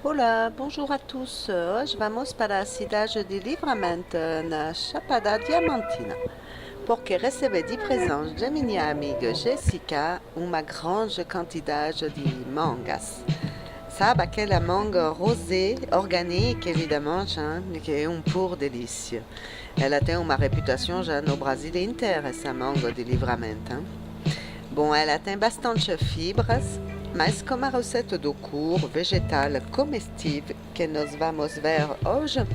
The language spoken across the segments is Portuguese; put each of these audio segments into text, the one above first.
Olá, bonjour a todos. Hoje vamos para a cidade de Livramento, na Chapada Diamantina, porque recebi de presente de minha amiga Jessica uma grande quantidade de mangas. Sabe aquela manga rosée, orgânica, evidamente, que é pur delícia. Ela tem uma reputação já no Brasil inteiro, essa manga de Livramento. Bom, ela tem bastante fibras, mas como a receita do couro vegetal comestível que nós vamos ver hoje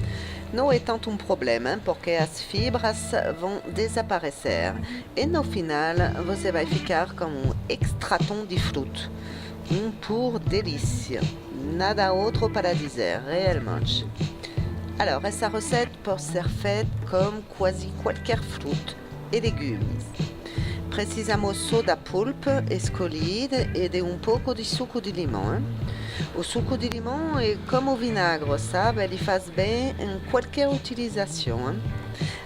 não é tanto problema, porque as fibras vão desaparecer e no final você vai ficar com extratom de fruto. Pur delícia. Nada outro para dizer, realmente. Alors, essa receita pode ser feita com quase qualquer fruto e legumes. Precisamos só da polpa escolhida e de pouco de suco de limão. O suco de limão é como o vinagre, sabe? Ele faz bem em qualquer utilização.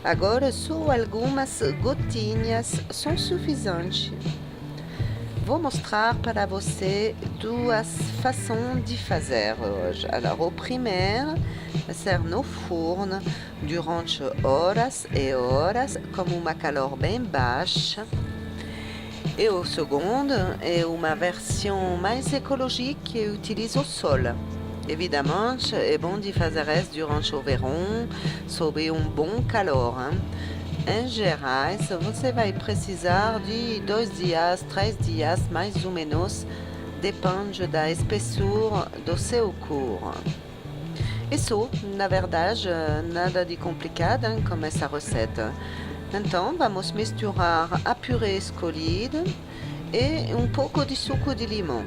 Agora, só algumas gotinhas são suficientes. Vou mostrar para você duas fações de fazer hoje. Alors, o primeiro vai ser no forno durante horas e horas, com uma calor bem baixa. E o segundo é uma versão mais ecológica que utiliza o sol. Evidamente, é bom de fazer isso durante o verão, sob bom calor. Em geral, você vai precisar de 2 dias, 3 dias, mais ou menos, depende da espessura do seu couro. Isso, na verdade, nada de complicado com essa receita. Então, vamos misturar a purê escolhida e pouco de suco de limão.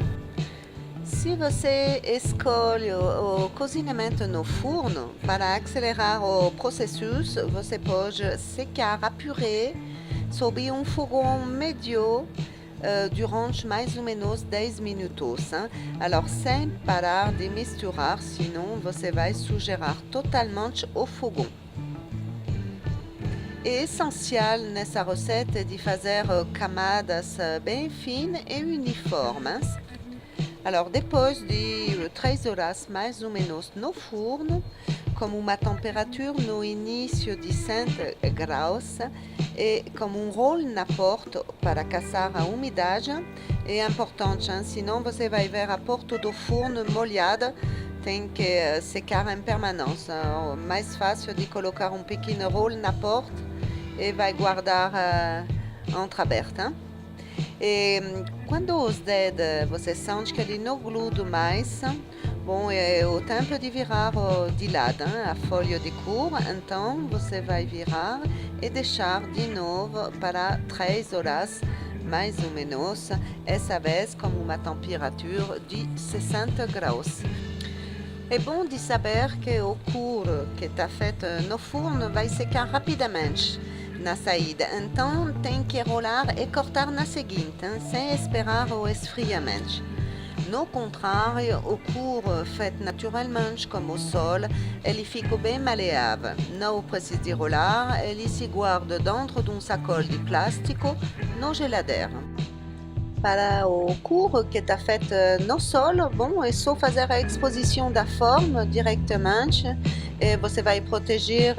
Se você escolhe o cozinhamento no forno, para acelerar o processo, você pode secar a purê sob fogão médio durante mais ou menos 10 minutos. Alors, sem parar de misturar, senão você vai sujar totalmente o fogão. É essencial nessa receita de fazer camadas bem finas e uniformes. Alors, depois de 3 horas mais ou menos no forno, com uma temperatura no início de 100 graus e com rolo na porta para caçar a umidade, é importante, senão você vai ver a porta do forno molhada, tem que secar em permanência. É mais fácil de colocar pequeno rolo na porta e vai guardar entreaberta. E quando os dedos você sente que ele não gruda mais, bom, é o tempo de virar de lado a folha de couro, então você vai virar e deixar de novo para 3 horas, mais ou menos, essa vez com uma temperatura de 60 graus. É bom de saber que o couro que está feito no forno vai secar rapidamente na saída, então tem que rolar e cortar na seguinte, sem esperar o esfriamento. No contrário, o couro feito naturalmente como o sol, ele fica bem maleável. Não precisa de rolar, ele se guarda dentro de sacola de plástico na geladeira. Para o couro que está feito no solo, bom, é só fazer a exposição da forma diretamente e você vai proteger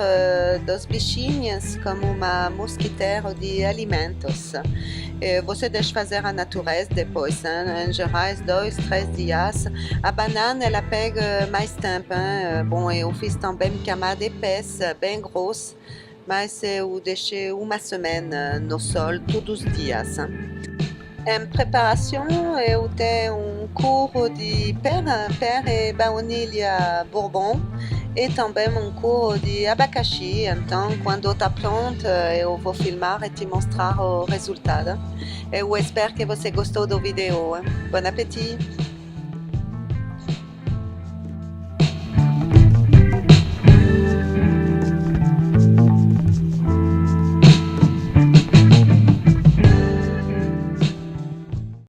dos bichinhos como uma mosquiteira de alimentos. E você deixa fazer a natureza depois, em geral, 2, 3 dias. A banana, ela pega mais tempo. Bom, eu fiz também camada épaisse, bem grossa, mas eu deixei uma semana no sol todos os dias. Em preparação, eu tenho couro de pera e baunilha bourbon e também couro de abacaxi. Então, quando está pronto, eu vou filmar e te mostrar o resultado. Eu espero que você gostou do vídeo. Bom apetite!